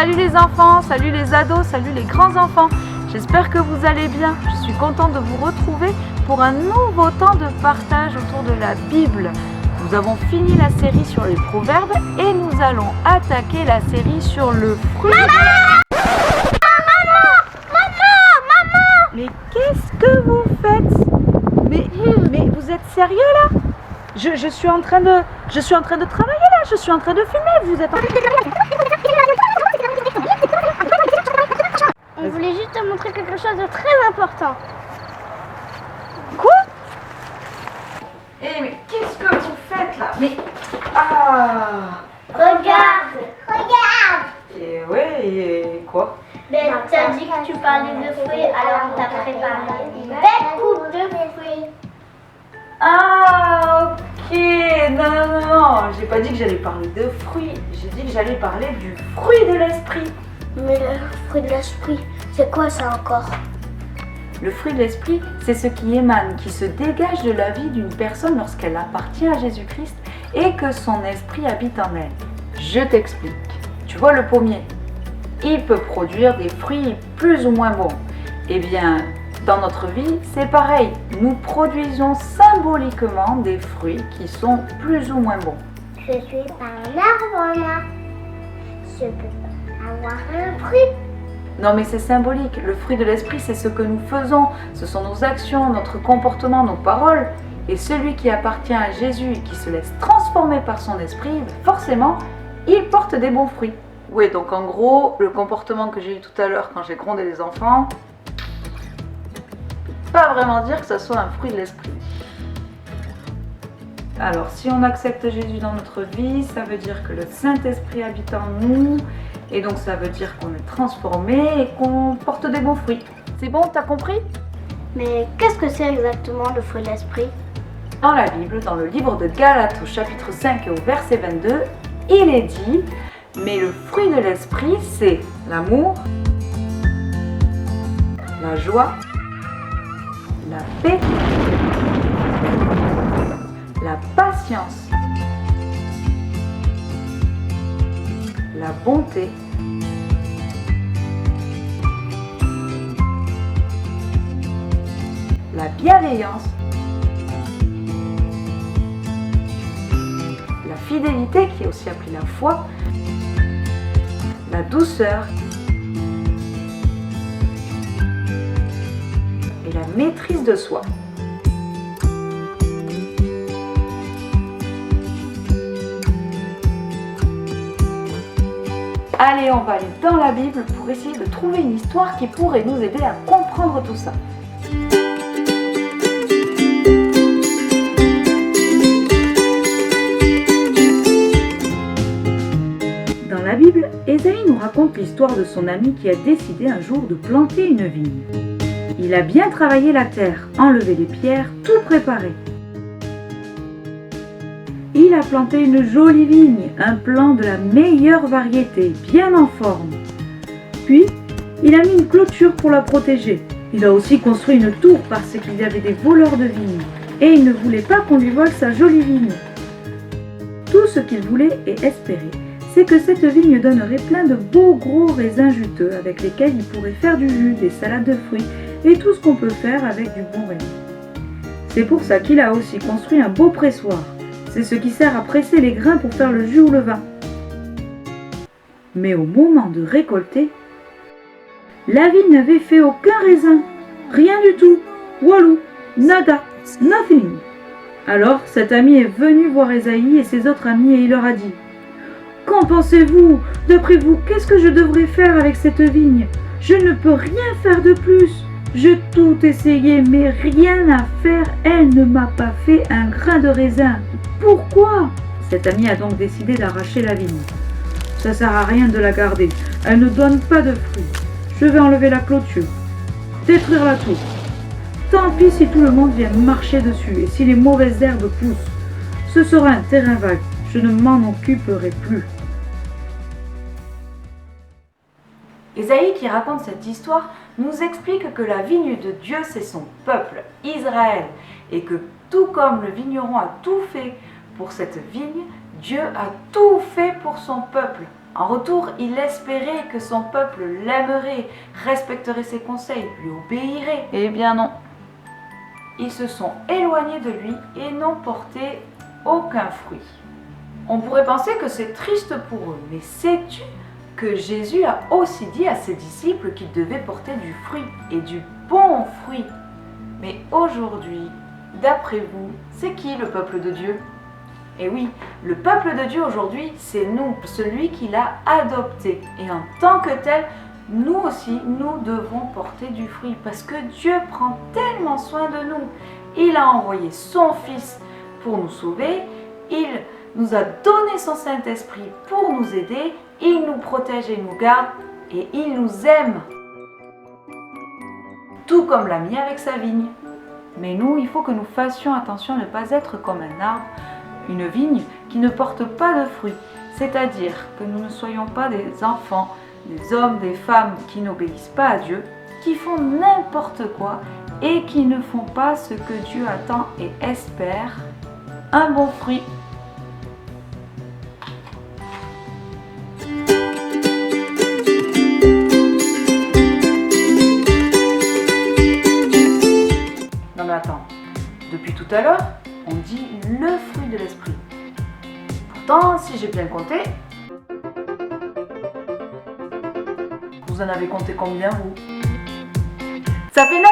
Salut les enfants, salut les ados, salut les grands enfants. J'espère que vous allez bien. Je suis contente de vous retrouver pour un nouveau temps de partage autour de la Bible. Nous avons fini la série sur les proverbes et nous allons attaquer la série sur le fruit. Maman! Mais qu'est-ce que vous faites? Mais vous êtes sérieux là? Je suis en train de travailler là, je suis en train de filmer, vous êtes en train de... On voulait juste te montrer quelque chose de très important. Quoi? Eh mais qu'est-ce que vous faites là? Mais... Ah! Regarde! Et ouais, et quoi? Ben, t'as dit que tu parlais de fruits, alors on t'a préparé une belle coupe de fruits. Ah ok, non, j'ai pas dit que j'allais parler de fruits, j'ai dit que j'allais parler du fruit de l'esprit. Mais le fruit de l'esprit, c'est quoi ça encore? Le fruit de l'esprit, c'est ce qui émane, qui se dégage de la vie d'une personne lorsqu'elle appartient à Jésus-Christ et que son esprit habite en elle. Je t'explique. Tu vois le pommier, il peut produire des fruits plus ou moins bons. Eh bien, dans notre vie, c'est pareil. Nous produisons symboliquement des fruits qui sont plus ou moins bons. Je suis pas un arbre là. Je peux pas avoir un fruit. Non mais c'est symbolique. Le fruit de l'esprit, c'est ce que nous faisons. Ce sont nos actions, notre comportement, nos paroles. Et celui qui appartient à Jésus et qui se laisse transformer par son esprit, forcément, il porte des bons fruits. Oui, donc en gros, le comportement que j'ai eu tout à l'heure quand j'ai grondé les enfants, pas vraiment dire que ça soit un fruit de l'esprit. Alors, si on accepte Jésus dans notre vie, ça veut dire que le Saint-Esprit habite en nous, et donc ça veut dire qu'on est transformé et qu'on porte des bons fruits. C'est bon, t'as compris? Mais qu'est-ce que c'est exactement le fruit de l'esprit? Dans la Bible, dans le livre de Galates au chapitre 5 et au verset 22, il est dit: mais le fruit de l'esprit, c'est l'amour, la joie, la paix, la patience, la bonté, la bienveillance, la fidélité qui est aussi appelée la foi, la douceur et la maîtrise de soi. Allez, on va aller dans la Bible pour essayer de trouver une histoire qui pourrait nous aider à comprendre tout ça. Dans la Bible, Ésaïe nous raconte l'histoire de son ami qui a décidé un jour de planter une vigne. Il a bien travaillé la terre, enlevé les pierres, tout préparé. Il a planté une jolie vigne, un plant de la meilleure variété, bien en forme. Puis, il a mis une clôture pour la protéger. Il a aussi construit une tour parce qu'il y avait des voleurs de vignes et il ne voulait pas qu'on lui vole sa jolie vigne. Tout ce qu'il voulait et espérait, c'est que cette vigne donnerait plein de beaux gros raisins juteux avec lesquels il pourrait faire du jus, des salades de fruits et tout ce qu'on peut faire avec du bon raisin. C'est pour ça qu'il a aussi construit un beau pressoir. C'est ce qui sert à presser les grains pour faire le jus ou le vin. Mais au moment de récolter, la vigne n'avait fait aucun raisin. Rien du tout. Walou, nada, nothing. Alors cet ami est venu voir Ésaïe et ses autres amis et il leur a dit: qu'en pensez-vous? D'après vous, qu'est-ce que je devrais faire avec cette vigne? Je ne peux rien faire de plus. J'ai tout essayé, mais rien à faire. Elle ne m'a pas fait un grain de raisin. Pourquoi? Cet ami a donc décidé d'arracher la vigne. Ça sert à rien de la garder. Elle ne donne pas de fruits. Je vais enlever la clôture, détruire la tour. Tant pis si tout le monde vient marcher dessus et si les mauvaises herbes poussent. Ce sera un terrain vague. Je ne m'en occuperai plus. Ésaïe, qui raconte cette histoire, nous explique que la vigne de Dieu, c'est son peuple, Israël, et que tout comme le vigneron a tout fait pour cette vigne, Dieu a tout fait pour son peuple. En retour, il espérait que son peuple l'aimerait, respecterait ses conseils, lui obéirait. Eh bien non. Ils se sont éloignés de lui et n'ont porté aucun fruit. On pourrait penser que c'est triste pour eux, mais sais-tu que Jésus a aussi dit à ses disciples qu'ils devaient porter du fruit et du bon fruit. Mais aujourd'hui, d'après vous, c'est qui le peuple de Dieu? Et oui, le peuple de Dieu aujourd'hui, c'est nous, celui qu'il a adopté. Et en tant que tel, nous aussi, nous devons porter du fruit parce que Dieu prend tellement soin de nous. Il a envoyé son Fils pour nous sauver, il nous a donné son Saint-Esprit pour nous aider, il nous protège et nous garde et il nous aime. Tout comme l'a mis avec sa vigne. Mais nous, il faut que nous fassions attention à ne pas être comme un arbre, une vigne qui ne porte pas de fruits. C'est-à-dire que nous ne soyons pas des enfants, des hommes, des femmes qui n'obéissent pas à Dieu, qui font n'importe quoi et qui ne font pas ce que Dieu attend et espère, un bon fruit. Non mais attends, depuis tout à l'heure, on dit le fruit de l'esprit. Pourtant, si j'ai bien compté, vous en avez compté combien vous? Ça fait 9?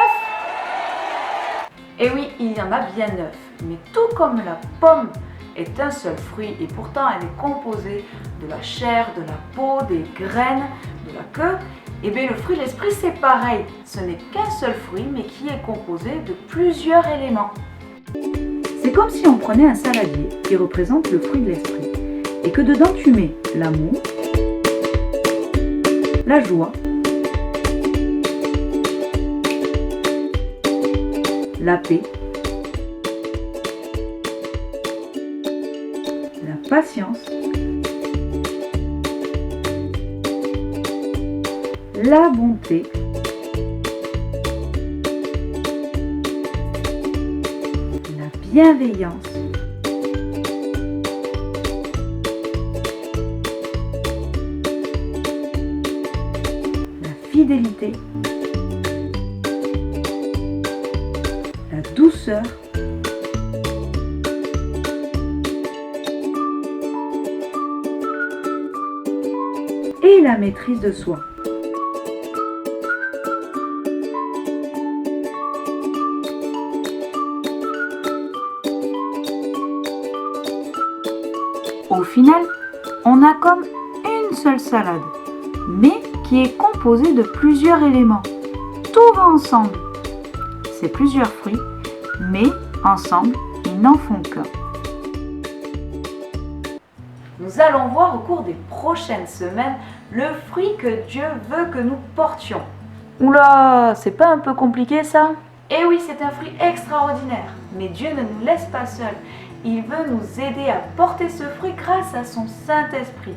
Et oui, il y en a bien 9. Mais tout comme la pomme est un seul fruit et pourtant elle est composée de la chair, de la peau, des graines, de la queue, et bien le fruit de l'esprit c'est pareil. Ce n'est qu'un seul fruit mais qui est composé de plusieurs éléments. C'est comme si on prenait un saladier qui représente le fruit de l'esprit et que dedans tu mets l'amour, la joie, la paix, la patience, la bonté, la bienveillance, la fidélité, la douceur, et la maîtrise de soi. Au final, on a comme une seule salade, mais qui est composée de plusieurs éléments. Tout va ensemble. C'est plusieurs fruits, mais ensemble, ils n'en font qu'un. Nous allons voir au cours des prochaines semaines le fruit que Dieu veut que nous portions. Oula, c'est pas un peu compliqué ça? Eh oui, c'est un fruit extraordinaire, mais Dieu ne nous laisse pas seuls. Il veut nous aider à porter ce fruit grâce à son Saint-Esprit.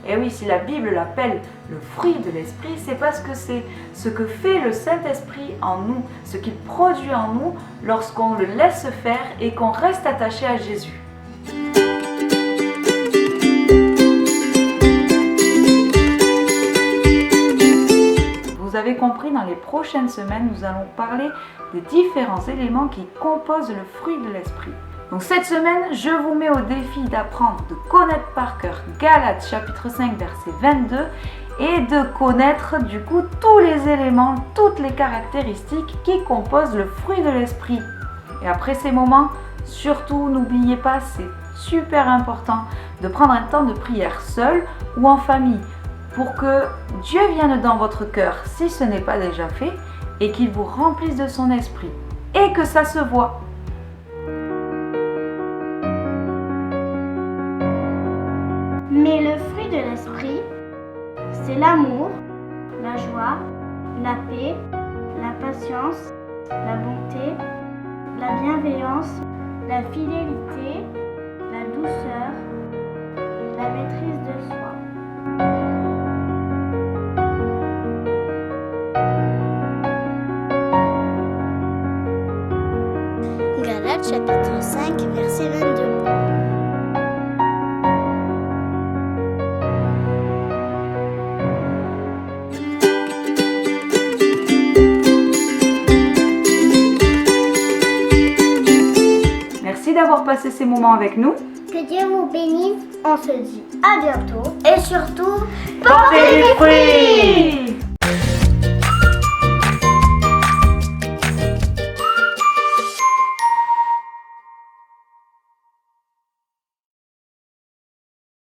Et oui, si la Bible l'appelle le fruit de l'Esprit, c'est parce que c'est ce que fait le Saint-Esprit en nous, ce qu'il produit en nous lorsqu'on le laisse faire et qu'on reste attaché à Jésus. Vous avez compris, dans les prochaines semaines, nous allons parler des différents éléments qui composent le fruit de l'Esprit. Donc cette semaine, je vous mets au défi d'apprendre de connaître par cœur Galates chapitre 5 verset 22 et de connaître du coup tous les éléments, toutes les caractéristiques qui composent le fruit de l'esprit. Et après ces moments, surtout n'oubliez pas, c'est super important de prendre un temps de prière seul ou en famille pour que Dieu vienne dans votre cœur si ce n'est pas déjà fait et qu'il vous remplisse de son esprit et que ça se voit. Mais le fruit de l'esprit, c'est l'amour, la joie, la paix, la patience, la bonté, la bienveillance, la fidélité, la douceur, la maîtrise de soi. Galates chapitre 5 verset 22. d'avoir passé ces moments avec nous. Que Dieu vous bénisse. On se dit à bientôt. Et surtout, Portez des fruits!